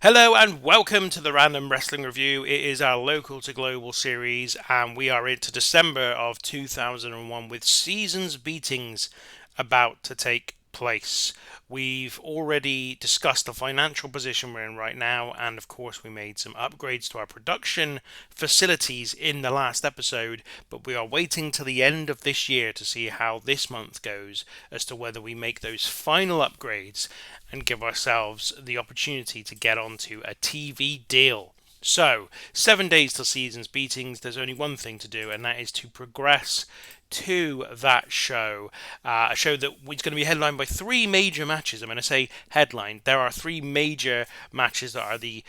Hello and welcome to the Random Wrestling Review. It is our local to global series, and we are into December of 2001 with seasons beatings about to take place. We've already discussed the financial position we're in right now, and of course, we made some upgrades to our production facilities in the last episode. But we are waiting to the end of this year to see how this month goes as to whether we make those final upgrades and give ourselves the opportunity to get onto a TV deal. So, 7 days till season's beatings. There's only one thing to do, and that is to progress to that show. A show that is going to be headlined by three major matches. I'm going to say headline. There are three major matches that are the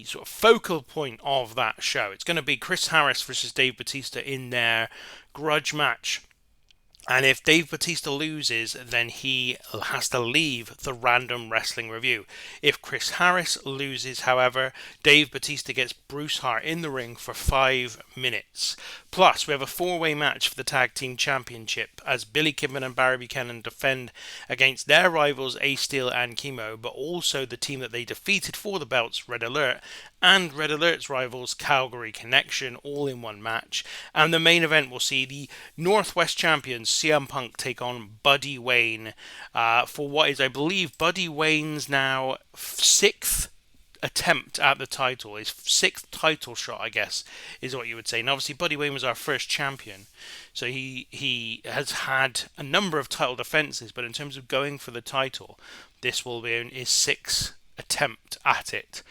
sort of focal point of that show. It's going to be Chris Harris versus Dave Bautista in their grudge match. And if Dave Bautista loses, then he has to leave the Random Wrestling Review. If Chris Harris loses, however, Dave Bautista gets Bruce Hart in the ring for 5 minutes. Plus, we have a four-way match for the Tag Team Championship as Billy Kidman and Barry Buchanan defend against their rivals Ace Steel and Chemo, but also the team that they defeated for the belts, Red Alert, and Red Alert's rivals Calgary Connection, all in one match. And the main event will see the Northwest champions CM Punk take on Buddy Wayne for what is, I believe, Buddy Wayne's now 6th attempt at the title. His 6th title shot, I guess, is what you would say. And obviously, Buddy Wayne was our first champion, so he has had a number of title defenses. But in terms of going for the title, this will be his 6th attempt at it.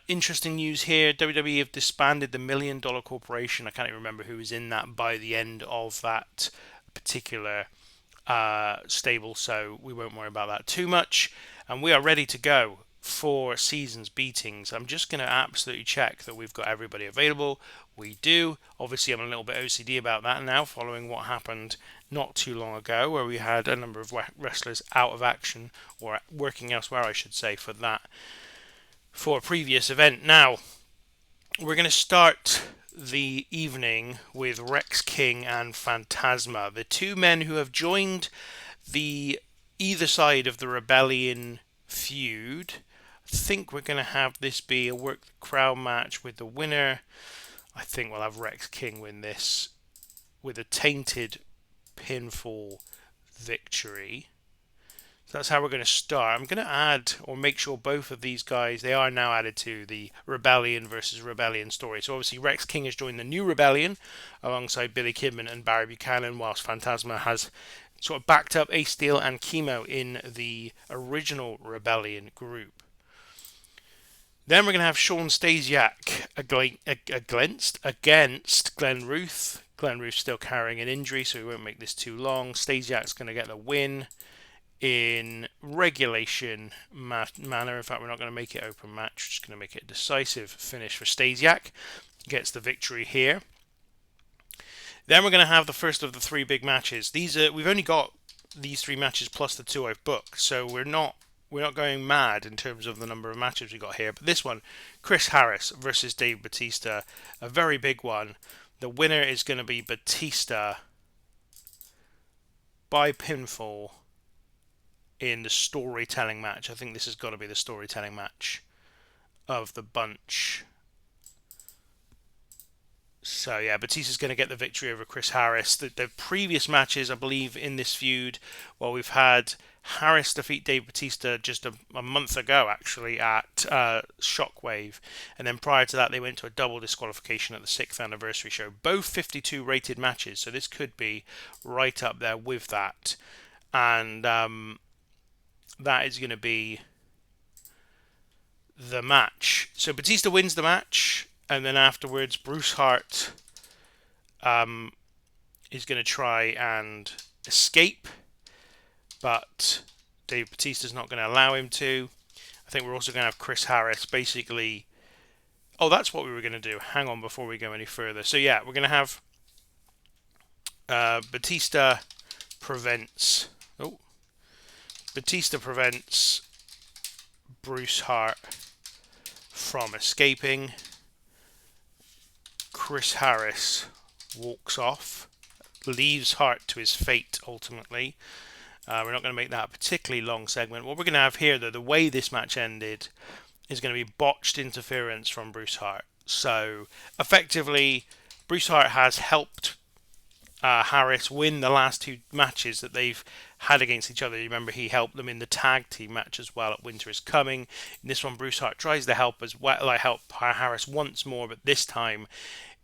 Interesting news here. WWE have disbanded the $1 Million Corporation. I can't even remember who was in that by the end of that particular stable, so we won't worry about that too much. And we are ready to go for season's beatings. I'm just going to absolutely check that we've got everybody available. We do. Obviously, I'm a little bit OCD about that now, following what happened not too long ago, where we had a number of wrestlers out of action, or working elsewhere, I should say, for a previous event. Now, we're going to start the evening with Rex King and Phantasma, the two men who have joined the either side of the Rebellion feud. I think we're going to have this be a work the crowd match with the winner. I think we'll have Rex King win this with a tainted pinfall victory. So that's how we're going to start. I'm going to add or make sure both of these guys, they are now added to the Rebellion versus Rebellion story. So obviously Rex King has joined the new Rebellion alongside Billy Kidman and Barry Buchanan, whilst Phantasma has sort of backed up Ace Steel and Chemo in the original Rebellion group. Then we're going to have Sean Stasiak against Glenn Ruth. Glenn Ruth's still carrying an injury, so we won't make this too long. Stasiak's going to get the win in regulation manner. In fact, we're not going to make it open match. We're just going to make it a decisive finish for Stasiak. Gets the victory here. Then we're going to have the first of the three big matches. We've only got these three matches plus the two I've booked, so we're not going mad in terms of the number of matches we got here. But this one, Chris Harris versus Dave Bautista, a very big one. The winner is going to be Bautista by pinfall in the storytelling match. I think this has got to be the storytelling match of the bunch. So yeah, Batista's going to get the victory over Chris Harris. The previous matches, I believe, in this feud, well, we've had Harris defeat Dave Bautista just a month ago, actually, at Shockwave. And then prior to that, they went to a double disqualification at the 6th anniversary show. Both 52 rated matches, so this could be right up there with that. And that is going to be the match. So Batista wins the match, and then afterwards Bruce Hart is going to try and escape, but Dave Bautista's not going to allow him to. I think we're also going to have Chris Harris basically... Oh, that's what we were going to do. Hang on before we go any further. So yeah, we're going to have Batista prevents Bruce Hart from escaping. Chris Harris walks off, leaves Hart to his fate ultimately. We're not going to make that a particularly long segment. What we're going to have here, though, the way this match ended is going to be botched interference from Bruce Hart. So effectively, Bruce Hart has helped Harris win the last two matches that they've had against each other. You remember he helped them in the tag team match as well at Winter is Coming. In this one, Bruce Hart tries to help as well, like help Harris once more, but this time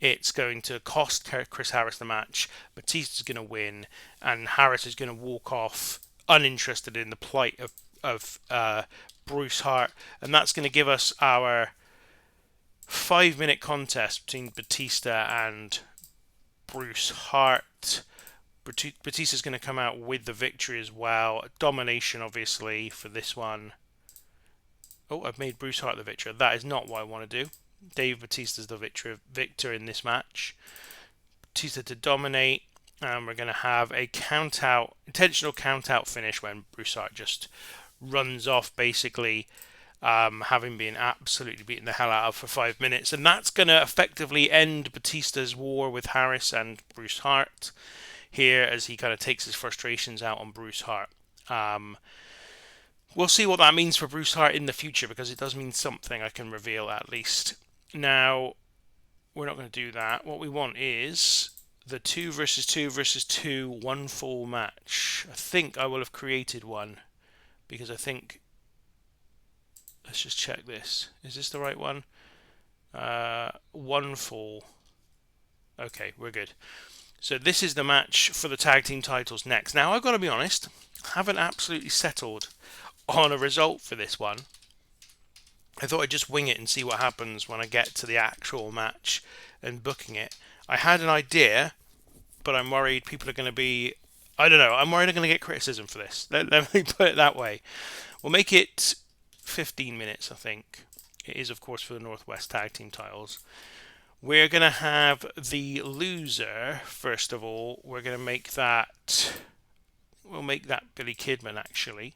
it's going to cost Chris Harris the match. Batista's going to win, and Harris is going to walk off uninterested in the plight of Bruce Hart, and that's going to give us our 5-minute contest between Batista and Bruce Hart. Batista's going to come out with the victory as well. Domination, obviously, for this one. Oh, I've made Bruce Hart the victor. That is not what I want to do. Dave Batista's the victor in this match. Batista to dominate, and we're going to have a intentional count out finish when Bruce Hart just runs off, basically, having been absolutely beaten the hell out of for 5 minutes. And that's going to effectively end Batista's war with Harris and Bruce Hart here, as he kind of takes his frustrations out on Bruce Hart. We'll see what that means for Bruce Hart in the future, because it does mean something, I can reveal at least. Now, we're not going to do that. What we want is the 2 versus 2 versus 2 one fall match. I think I will have created one, because I think... Let's just check this. Is this the right one? One fall. Okay, we're good. So this is the match for the tag team titles next. Now, I've got to be honest, I haven't absolutely settled on a result for this one. I thought I'd just wing it and see what happens when I get to the actual match and booking it. I had an idea, but I'm worried people are going to be... I don't know, I'm worried I'm going to get criticism for this. Let me put it that way. We'll make it 15 minutes, I think. It is, of course, for the Northwest Tag Team titles. We're going to have the loser, first of all. We're going to make that... We'll make that Billy Kidman, actually.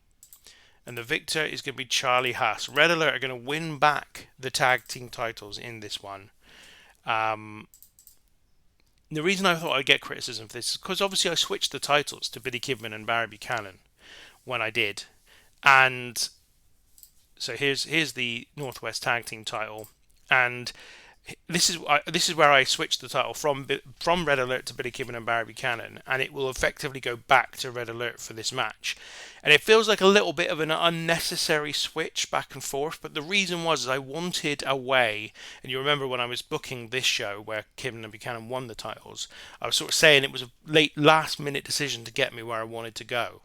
And the victor is going to be Charlie Haas. Red Alert are going to win back the tag team titles in this one. The reason I thought I'd get criticism for this is because obviously I switched the titles to Billy Kidman and Barry Buchanan when I did. And so here's the Northwest Tag Team title. And this is where I switched the title from Red Alert to Billy Kidman and Barry Buchanan, and it will effectively go back to Red Alert for this match. And it feels like a little bit of an unnecessary switch back and forth, but the reason was I wanted a way, and you remember when I was booking this show where Kidman and Buchanan won the titles, I was sort of saying it was a last minute decision to get me where I wanted to go.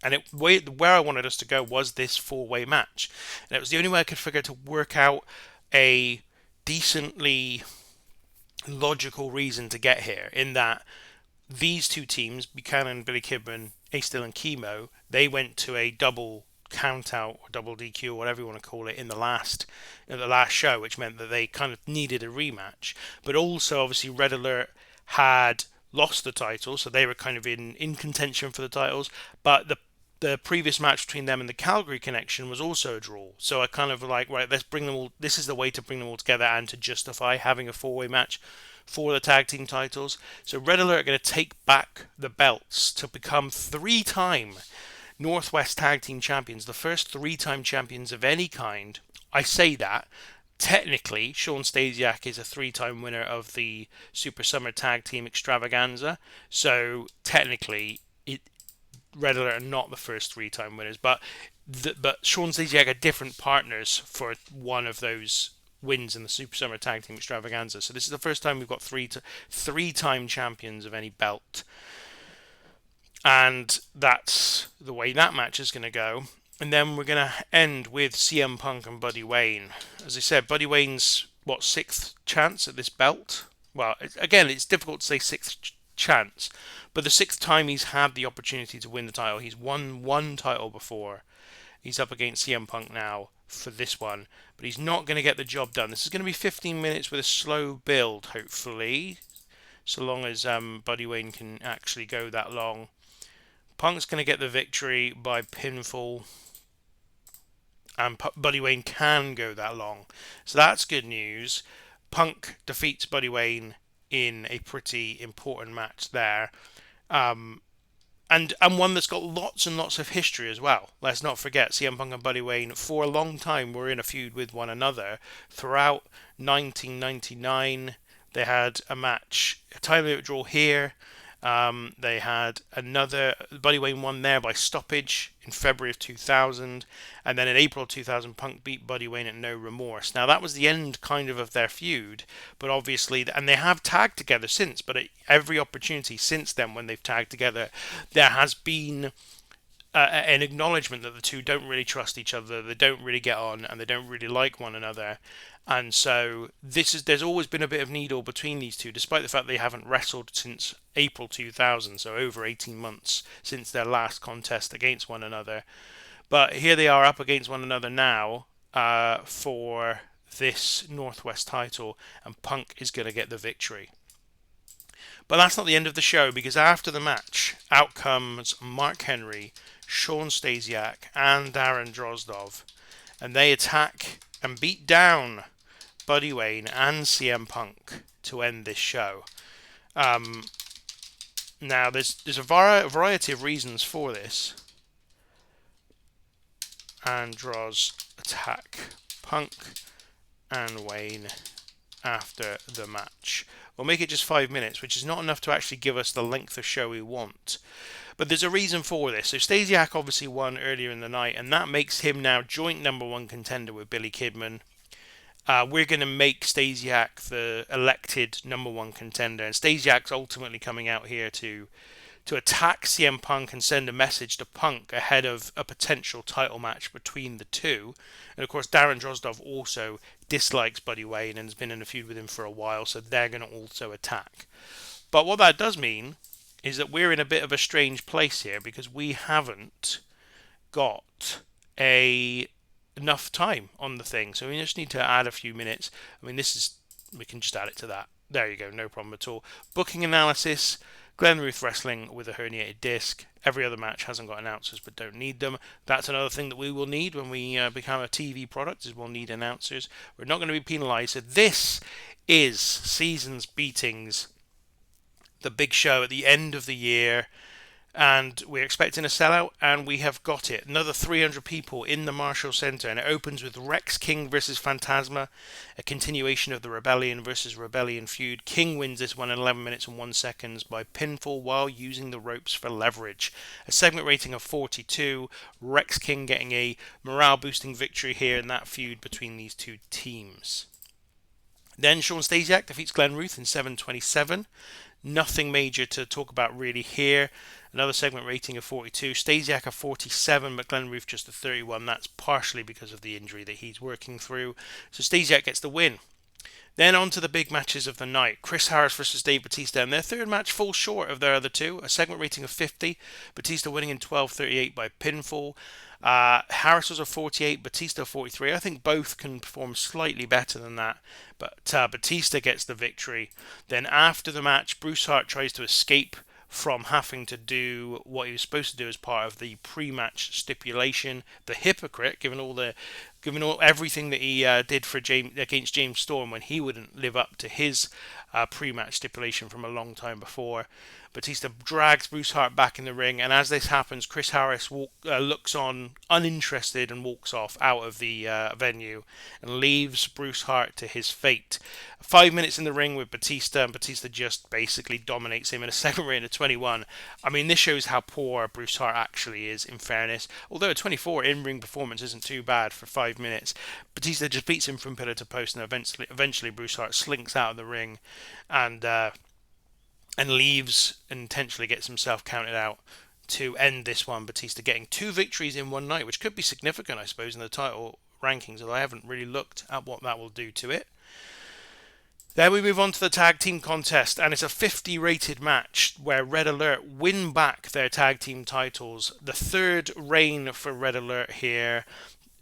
And where I wanted us to go was this 4-way match. And it was the only way I could figure to work out a decently logical reason to get here, in that these two teams, Buchanan, Billy Kidman, Ace Steel and Chemo, they went to a double count out or double DQ or whatever you want to call it in the last show, which meant that they kind of needed a rematch. But also obviously Red Alert had lost the title, so they were kind of in contention for the titles, but the previous match between them and the Calgary Connection was also a draw. So I kind of like, right, let's bring them all. This is the way to bring them all together and to justify having a 4-way match for the tag team titles. So Red Alert are going to take back the belts to become 3-time Northwest Tag Team Champions, the first 3-time champions of any kind. I say that. Technically, Sean Stasiak is a 3-time winner of the Super Summer Tag Team Extravaganza. So technically, Red Alert are not the first 3-time winners, but Sean Stasiak are different partners for one of those wins in the Super Summer Tag Team Extravaganza. So this is the first time we've got 3-time champions of any belt, and that's the way that match is going to go. And then we're going to end with CM Punk and Buddy Wayne. As I said, Buddy Wayne's 6th chance at this belt. Well, again, it's difficult to say 6th chance, but the 6th time he's had the opportunity to win the title. He's won one title before. He's up against CM Punk now for this one, but he's not going to get the job done. This is going to be 15 minutes with a slow build, hopefully, so long as Buddy Wayne can actually go that long. Punk's going to get the victory by pinfall, and Buddy Wayne can go that long, so that's good news. Punk defeats Buddy Wayne in a pretty important match there. and one that's got lots and lots of history as well. Let's not forget CM Punk and Buddy Wayne for a long time were in a feud with one another. Throughout 1999, they had a match, a time limit draw here. They had another. Buddy Wayne won there by stoppage in February of 2000, and then in April 2000, Punk beat Buddy Wayne at No Remorse. Now that was the end kind of their feud, but obviously, and they have tagged together since. But at every opportunity since then, when they've tagged together, there has been an acknowledgement that the two don't really trust each other, they don't really get on, and they don't really like one another. And so there's always been a bit of needle between these two, despite the fact they haven't wrestled since April 2000, so over 18 months since their last contest against one another. But here they are up against one another now for this Northwest title, and Punk is going to get the victory. But that's not the end of the show, because after the match, out comes Mark Henry, Sean Stasiak, and Darren Drozdov, and they attack and beat down Buddy Wayne and CM Punk to end this show. Now, there's a variety of reasons for this. And Droz attack Punk and Wayne after the match. We'll make it just 5 minutes, which is not enough to actually give us the length of show we want. But there's a reason for this. So Stasiak obviously won earlier in the night, and that makes him now joint number one contender with Billy Kidman. We're going to make Stasiak the elected number one contender, and Stasiak's ultimately coming out here to attack CM Punk and send a message to Punk ahead of a potential title match between the two. And of course, Darren Drozdov also dislikes Buddy Wayne and has been in a feud with him for a while, so they're going to also attack. But what that does mean is that we're in a bit of a strange place here, because we haven't got enough time on the thing. So we just need to add a few minutes. I mean, we can just add it to that. There you go, no problem at all. Booking analysis. Glenn Ruth wrestling with a herniated disc. Every other match hasn't got announcers but don't need them. That's another thing that we will need when we become a TV product, is we'll need announcers. We're not going to be penalised. So this is Seasons Beatings, the big show at the end of the year. And we're expecting a sellout, and we have got it. Another 300 people in the Marshall Center, and it opens with Rex King versus Phantasma, a continuation of the Rebellion versus Rebellion feud. King wins this one in 11 minutes and 1 second by pinfall while using the ropes for leverage. A segment rating of 42. Rex King getting a morale-boosting victory here in that feud between these two teams. Then Sean Stasiak defeats Glenn Ruth in 7:27. Nothing major to talk about really here. Another segment rating of 42. Stasiak a 47, but Glenn Ruth just a 31. That's partially because of the injury that he's working through. So Stasiak gets the win. Then on to the big matches of the night. Chris Harris versus Dave Batista, and their third match falls short of their other two. A segment rating of 50. Batista winning in 12:38 by pinfall. Harris was a 48, Batista a 43. I think both can perform slightly better than that, but Batista gets the victory. Then after the match, Bruce Hart tries to escape from having to do what he was supposed to do as part of the pre-match stipulation. The hypocrite, given everything that he did for against James Storm when he wouldn't live up to his pre-match stipulation from a long time before. Batista drags Bruce Hart back in the ring, and as this happens, Chris Harris looks on uninterested and walks off out of the venue and leaves Bruce Hart to his fate. 5 minutes in the ring with Batista, and Batista just basically dominates him in a second rating of 21. I mean, this shows how poor Bruce Hart actually is, in fairness. Although a 24 in-ring performance isn't too bad for 5 minutes. Batista just beats him from pillar to post, and eventually Bruce Hart slinks out of the ring and leaves and intentionally gets himself counted out to end this one. Batista getting 2 victories in one night, which could be significant, I suppose, in the title rankings, although I haven't really looked at what that will do to it. Then we move on to the tag team contest, and it's a 50 rated match where Red Alert win back their tag team titles. The third reign for Red Alert here.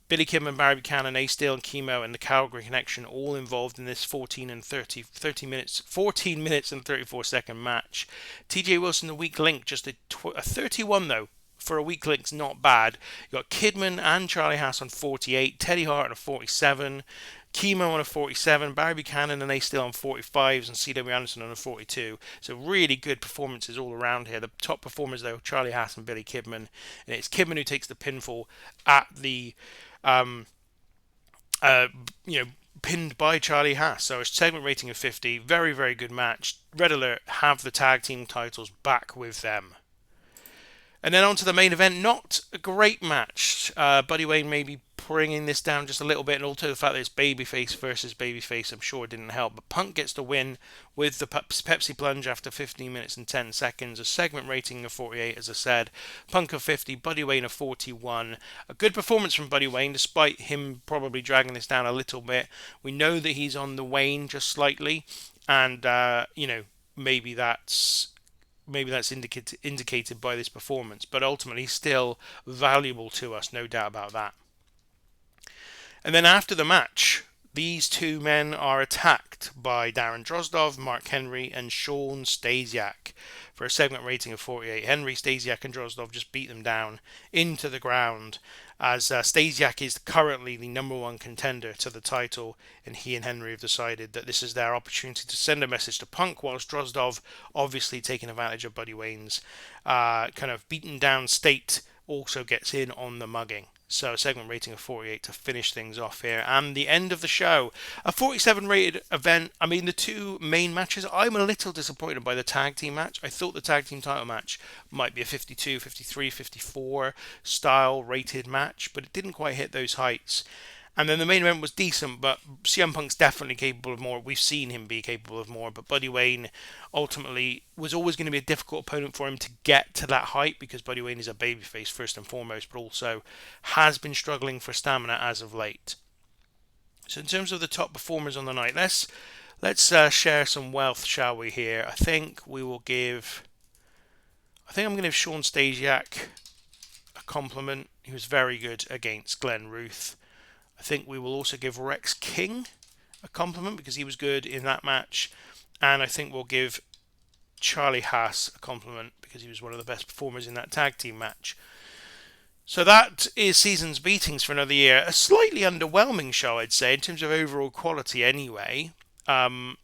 Billy Kidman, Barry Buchanan, Ace Steel and Chemo and the Calgary Connection all involved in this 14 minutes and 34 second match. TJ Wilson, the weak link, just a 31 though. for a weak link's not bad. You got Kidman and Charlie Haas on 48, Teddy Hart on a 47, Kimo on a 47, Barry Buchanan and Ace Steel on 45s, and C.W. Anderson on a 42. So really good performances all around here. The top performers though, Charlie Haas and Billy Kidman, and it's Kidman who takes the pinfall at the, um, uh, you know, pinned by Charlie Haas. So a segment rating of 50. Very, very good match. Red Alert have the tag team titles back with them. And then on to the main event. Not a great match. Buddy Wayne maybe bringing this down just a little bit, and also the fact that it's babyface versus babyface, I'm sure didn't help. But Punk gets the win with the Pepsi Plunge after 15 minutes and 10 seconds. A segment rating of 48, as I said. Punk of 50, Buddy Wayne of 41. A good performance from Buddy Wayne, despite him probably dragging this down a little bit. We know that he's on the wane just slightly, and maybe that's indicated by this performance, but ultimately still valuable to us, no doubt about that. And then after the match, these two men are attacked by Darren Drozdov, Mark Henry, and Sean Stasiak for a segment rating of 48. Henry, Stasiak, and Drozdov just beat them down into the ground, as Stasiak is currently the number one contender to the title, and he and Henry have decided that this is their opportunity to send a message to Punk, whilst Drozdov, obviously taking advantage of Buddy Wayne's kind of beaten down state, also gets in on the mugging. So a segment rating of 48 to finish things off here. And the end of the show. A 47 rated event. I mean, the two main matches, I'm a little disappointed by the tag team match. I thought the tag team title match might be a 52, 53, 54 style rated match, but it didn't quite hit those heights. And then the main event was decent, but CM Punk's definitely capable of more. We've seen him be capable of more, but Buddy Wayne ultimately was always going to be a difficult opponent for him to get to that height, because Buddy Wayne is a babyface first and foremost, but also has been struggling for stamina as of late. So in terms of the top performers on the night, let's share some wealth, shall we? Here, I think I'm going to give Sean Stasiak a compliment. He was very good against Glenn Ruth. I think we will also give Rex King a compliment because he was good in that match. And I think we'll give Charlie Haas a compliment because he was one of the best performers in that tag team match. So that is Season's Beatings for another year. A slightly underwhelming show, I'd say, in terms of overall quality anyway. But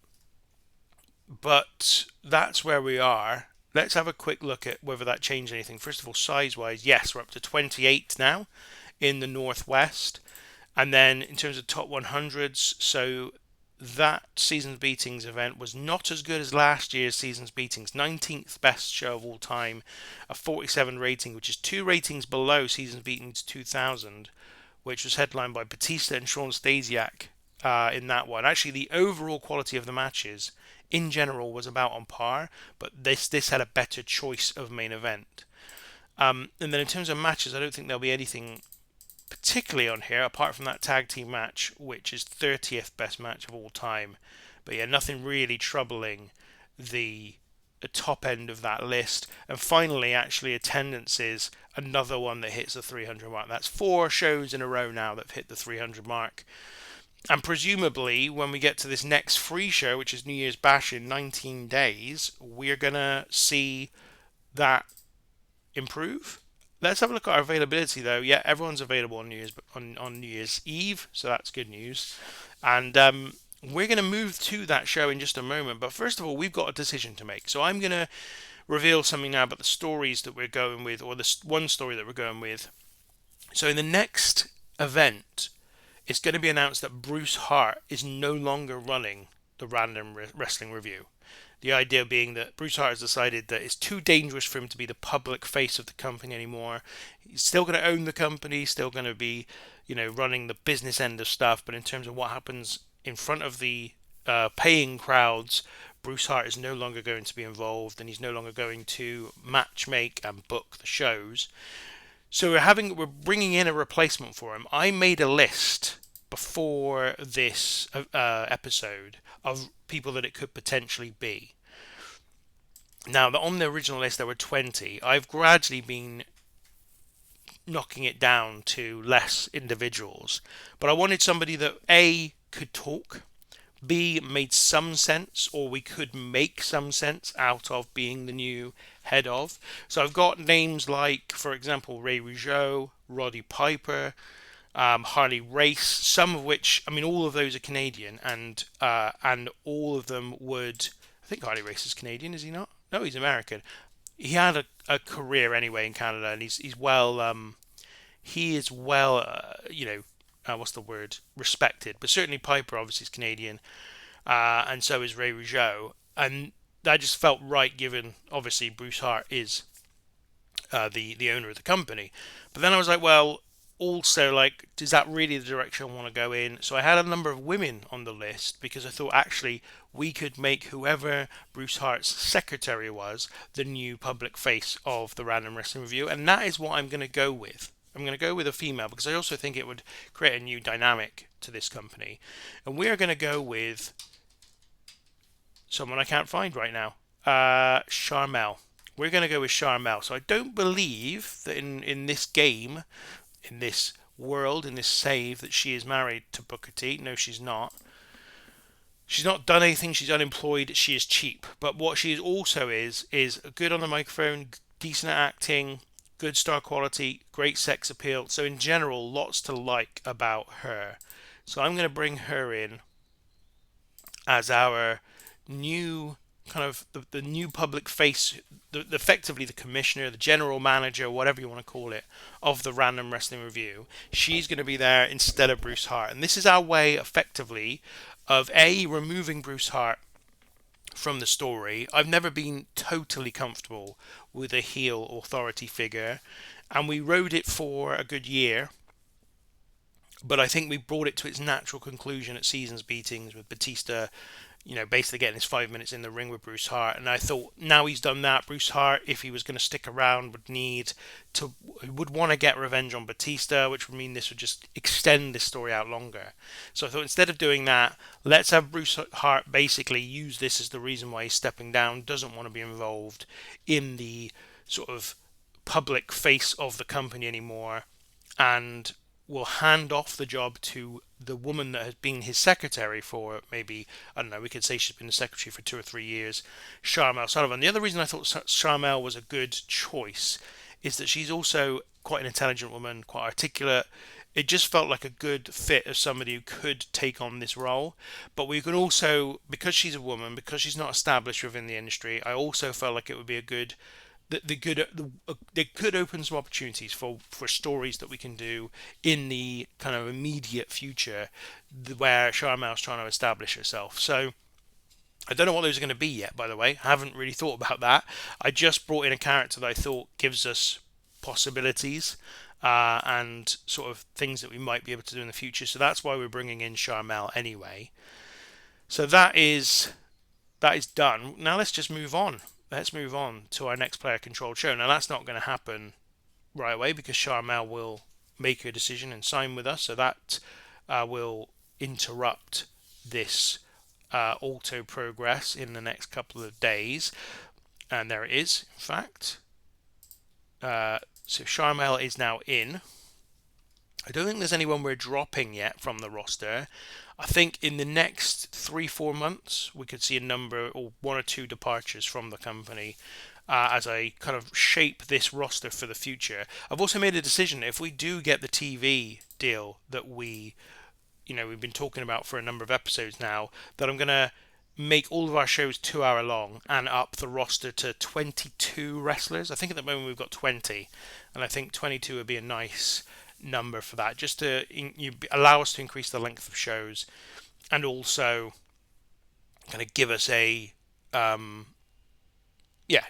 that's where we are. Let's have a quick look at whether that changed anything. First of all, size-wise, yes, we're up to 28 now in the Northwest. And then in terms of top 100s, so that Season's Beatings event was not as good as last year's Season's Beatings. 19th best show of all time, a 47 rating, which is 2 ratings below Season's Beatings 2000, which was headlined by Batista and Sean Stasiak in that one. Actually, the overall quality of the matches in general was about on par, but this had a better choice of main event. And then in terms of matches, I don't think there'll be anything particularly on here, apart from that tag team match, which is 30th best match of all time. But yeah, nothing really troubling the top end of that list. And finally, actually, attendance is another one that hits the 300 mark. That's 4 shows in a row now that have hit the 300 mark. And presumably, when we get to this next free show, which is New Year's Bash in 19 days, we're going to see that improve. Let's have a look at our availability, though. Yeah, everyone's available on New Year's Eve, so that's good news. And we're going to move to that show in just a moment. But first of all, we've got a decision to make. So I'm going to reveal something now about the stories that we're going with, or the one story that we're going with. So in the next event, it's going to be announced that Bruce Hart is no longer running the Random Wrestling Review. The idea being that Bruce Hart has decided that it's too dangerous for him to be the public face of the company anymore. He's still going to own the company, still going to be, running the business end of stuff. But in terms of what happens in front of the paying crowds, Bruce Hart is no longer going to be involved, and he's no longer going to match make and book the shows. So we're bringing in a replacement for him. I made a list before this episode of people that it could potentially be. Now, on the original list there were 20. I've gradually been knocking it down to less individuals, but I wanted somebody that A, could talk, B, made some sense, or we could make some sense out of being the new head of. So I've got names like, for example, Ray Rougeau, Roddy Piper, Harley Race, some of which, I mean, all of those are Canadian, and all of them would. I think Harley Race is Canadian, is he not? No, he's American. He had a career anyway in Canada, and he's well. He is well. What's the word? Respected, but certainly Piper obviously is Canadian, and so is Ray Rougeau, and that just felt right given obviously Bruce Hart is the owner of the company. But then I was like, well, also like, is that really the direction I want to go in? So I had a number of women on the list because I thought actually we could make whoever Bruce Hart's secretary was the new public face of the Random Wrestling Review, and that is what I'm going to go with. I'm going to go with a female because I also think it would create a new dynamic to this company, and we are going to go with someone I can't find right now, Charmel. We're going to go with Charmel. So I don't believe that in this game, in this world, in this save, that she is married to Booker T. No, she's not. She's not done anything. She's unemployed. She is cheap. But what she also is good on the microphone, decent at acting, good star quality, great sex appeal. So in general, lots to like about her. So I'm going to bring her in as our new kind of the new public face, effectively the commissioner, the general manager, whatever you want to call it, of the Random Wrestling Review. She's going to be there instead of Bruce Hart. And this is our way, effectively, of A, removing Bruce Hart from the story. I've never been totally comfortable with a heel authority figure, and we rode it for a good year. But I think we brought it to its natural conclusion at Seasons Beatings with Batista, basically getting his 5 minutes in the ring with Bruce Hart. And I thought now he's done that, Bruce Hart, if he was going to stick around, would want to get revenge on Batista, which would mean this would just extend this story out longer. So I thought instead of doing that, let's have Bruce Hart basically use this as the reason why he's stepping down, doesn't want to be involved in the sort of public face of the company anymore, and will hand off the job to the woman that has been his secretary for maybe, I don't know, we could say she's been the secretary for 2 or 3 years, Charmel Sullivan. The other reason I thought Charmel was a good choice is that she's also quite an intelligent woman, quite articulate. It just felt like a good fit as somebody who could take on this role. But we could also, because she's a woman, because she's not established within the industry, I also felt like it would be a good they could open some opportunities for stories that we can do in the kind of immediate future where Charmel's trying to establish herself. So I don't know what those are going to be yet, by the way. I haven't really thought about that. I just brought in a character that I thought gives us possibilities and sort of things that we might be able to do in the future. So that's why we're bringing in Charmel anyway. So that is done. Now let's just move on. Let's move on to our next player controlled show. Now that's not going to happen right away because Charmel will make her decision and sign with us. So that will interrupt this auto progress in the next couple of days. And there it is, in fact. So Charmel is now in. I don't think there's anyone we're dropping yet from the roster. I think in the next 3-4 months we could see a number or 1 or 2 departures from the company as I kind of shape this roster for the future. I've also made a decision, if we do get the TV deal that we've been talking about for a number of episodes now, that I'm going to make all of our shows 2 hour long and up the roster to 22 wrestlers. I think at the moment we've got 20, and I think 22 would be a nice number for that, just to allow us to increase the length of shows and also kind of give us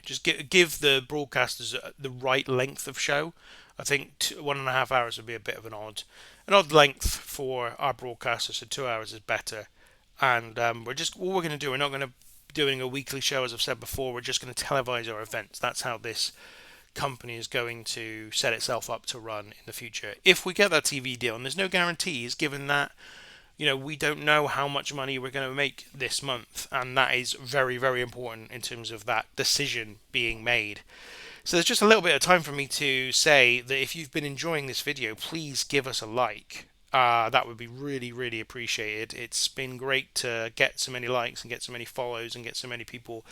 just give the broadcasters the right length of show. I think 1.5 hours would be a bit of an odd length for our broadcasters, so 2 hours is better. And we're going to do, we're not going to be doing a weekly show, as I've said before. We're just going to televise our events. That's how this company is going to set itself up to run in the future. If we get that TV deal, and there's no guarantees, given that we don't know how much money we're going to make this month, and that is very, very important in terms of that decision being made. So there's just a little bit of time for me to say that if you've been enjoying this video, please give us a like. that would be really, really appreciated. It's been great to get so many likes and get so many follows and get so many people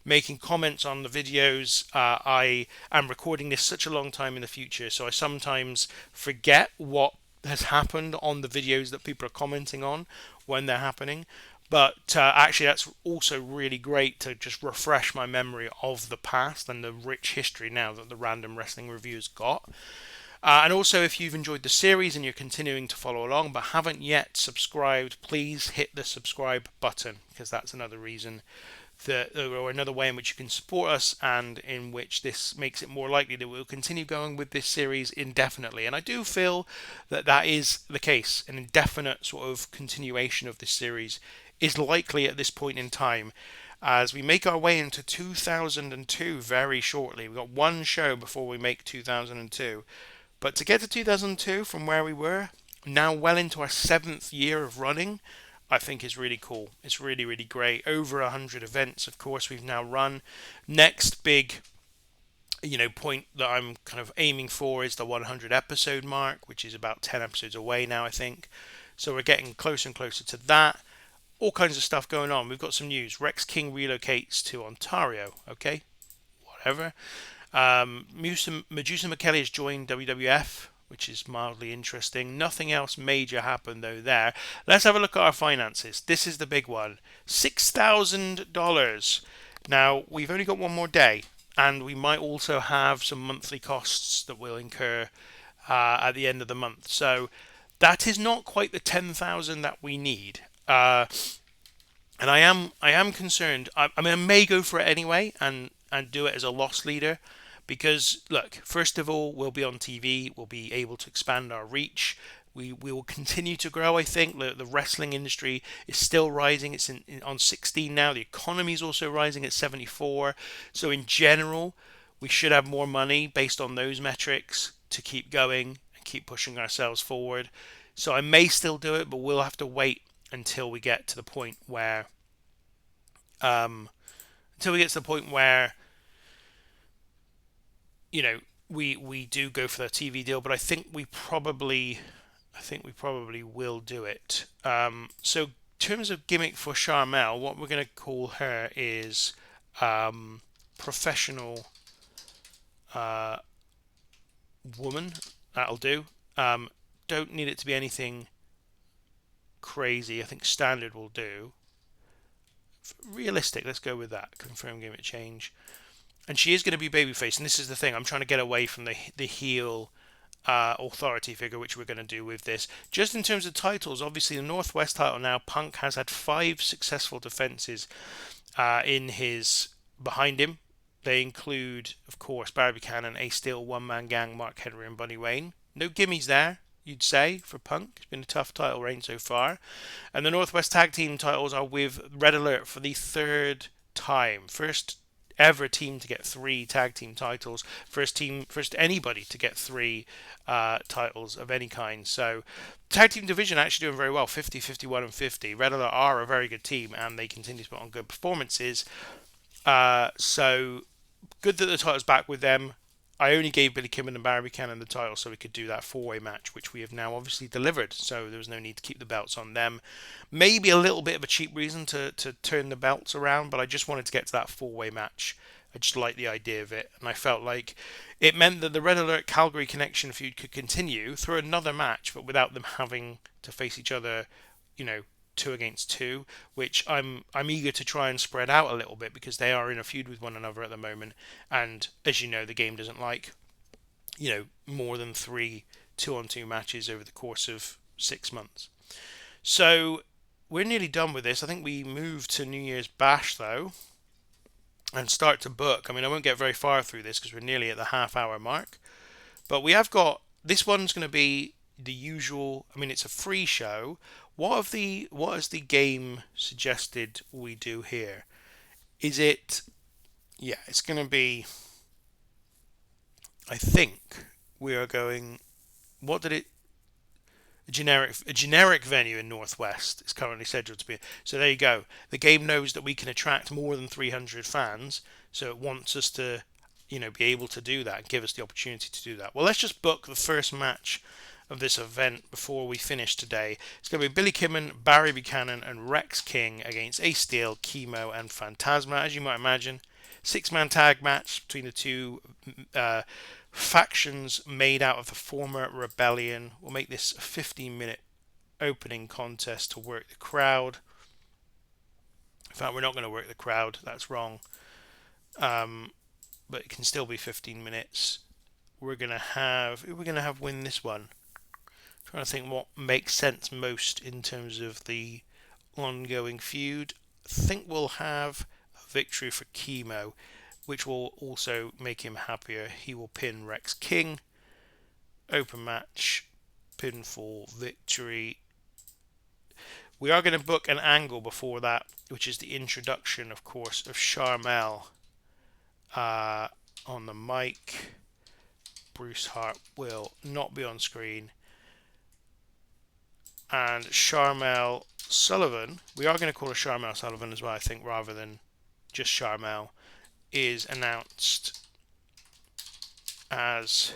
making comments on the videos. I am recording this such a long time in the future, so I sometimes forget what has happened on the videos that people are commenting on when they're happening. But actually, that's also really great to just refresh my memory of the past and the rich history now that the Random Wrestling Review's got. And also, if you've enjoyed the series and you're continuing to follow along but haven't yet subscribed, please hit the subscribe button, because that's another reason that, or another way in which you can support us, and in which this makes it more likely that we'll continue going with this series indefinitely. And I do feel that that is the case. An indefinite sort of continuation of this series is likely at this point in time, as we make our way into 2002 very shortly. We've got one show before we make 2002. But to get to 2002 from where we were, now well into our 7th year of running, I think is really cool. It's really, really great. Over 100 events, of course, we've now run. Next big, point that I'm kind of aiming for is the 100 episode mark, which is about 10 episodes away now, I think. So we're getting closer and closer to that. All kinds of stuff going on. We've got some news. Rex King relocates to Ontario. Okay, whatever. Medusa McKelly has joined WWF, which is mildly interesting. Nothing else major happened though there. Let's have a look at our finances. This is the big one. $6,000. Now, we've only got one more day, and we might also have some monthly costs that we'll incur at the end of the month. So that is not quite the 10,000 that we need. And I am concerned. I mean, I may go for it anyway and do it as a loss leader, because look, first of all, we'll be on TV. We'll be able to expand our reach. We will continue to grow. I think the wrestling industry is still rising. It's on 16 now. The economy is also rising at 74. So in general, we should have more money based on those metrics to keep going and keep pushing ourselves forward. So I may still do it, but we'll have to wait until we get to the point where we do go for the TV deal. But I think we probably will do it. So in terms of gimmick for Charmel, what we're going to call her is professional woman. That'll do. Don't need it to be anything crazy. I think standard will do. Realistic, let's go with that. Confirm gimmick change. And she is going to be babyface, and this is the thing. I'm trying to get away from the heel authority figure, which we're going to do with this. Just in terms of titles, obviously the North West title now, Punk has had 5 successful defenses behind him. They include, of course, Barry Buchanan, Ace Steel, One Man Gang, Mark Henry, and Bunny Wayne. No gimmies there, you'd say, for Punk. It's been a tough title reign so far. And the Northwest Tag Team titles are with Red Alert for the 3rd time. First ever team to get 3 tag team titles. First anybody to get 3 titles of any kind. So tag team division actually doing very well. 50, 51, and 50. Red Alert are a very good team, and they continue to put on good performances. So good that the title's back with them. I only gave Billy Kim and Barry Buchanan the title so we could do that 4-way match, which we have now obviously delivered. So there was no need to keep the belts on them. Maybe a little bit of a cheap reason to turn the belts around, but I just wanted to get to that 4-way match. I just liked the idea of it, and I felt like it meant that the Red Alert Calgary Connection feud could continue through another match, but without them having to face each other, 2 against 2, which I'm eager to try and spread out a little bit, because they are in a feud with one another at the moment, and as you know, the game doesn't like more than 3 2-on-2 matches over the course of 6 months. So we're nearly done with this. I think we move to New Year's Bash though and start to book. I mean, I won't get very far through this because we're nearly at the half-hour mark, but we have got this one's going to be the usual. I mean, it's a free show. What has the game suggested we do here? Is it? Yeah, it's going to be. I think we are going. What did it? A generic venue in Northwest is currently scheduled to be. So there you go. The game knows that we can attract more than 300 fans, so it wants us to, be able to do that and give us the opportunity to do that. Well, let's just book the first match of this event before we finish today. It's going to be Billy Kimmon, Barry Buchanan, and Rex King against Ace Steel, Chemo, and Phantasma. As you might imagine, 6-man tag match between the two factions made out of the former Rebellion. We'll make this a 15-minute opening contest to work the crowd. In fact, we're not going to work the crowd. That's wrong. But it can still be 15 minutes. Who we're going to have win this one? Trying to think what makes sense most in terms of the ongoing feud. I think we'll have a victory for Chemo, which will also make him happier. He will pin Rex King. Open match, pinfall, victory. We are going to book an angle before that, which is the introduction, of course, of Sharmell on the mic. Bruce Hart will not be on screen. And Sharmell Sullivan, we are going to call her Sharmell Sullivan as well, I think, rather than just Sharmell, is announced as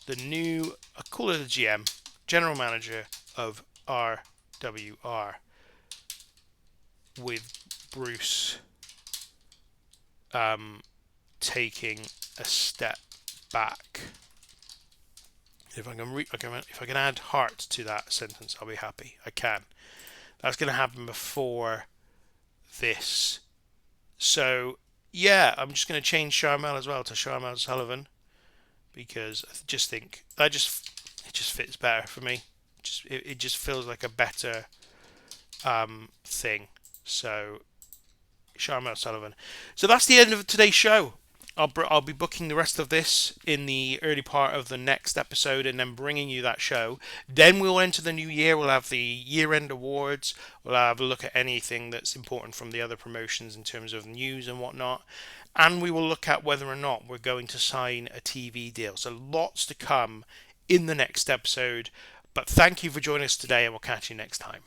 the new, I call her the GM, General Manager of RWR, with Bruce taking a step back. If I can add heart to that sentence, I'll be happy. I can. That's going to happen before this. So yeah, I'm just going to change Sharmell as well to Sharmell Sullivan, because I just think it just fits better for me. It just feels like a better thing. So Sharmell Sullivan. So that's the end of today's show. I'll be booking the rest of this in the early part of the next episode and then bringing you that show. Then we'll enter the new year. We'll have the year-end awards. We'll have a look at anything that's important from the other promotions in terms of news and whatnot. And we will look at whether or not we're going to sign a TV deal. So lots to come in the next episode. But thank you for joining us today, and we'll catch you next time.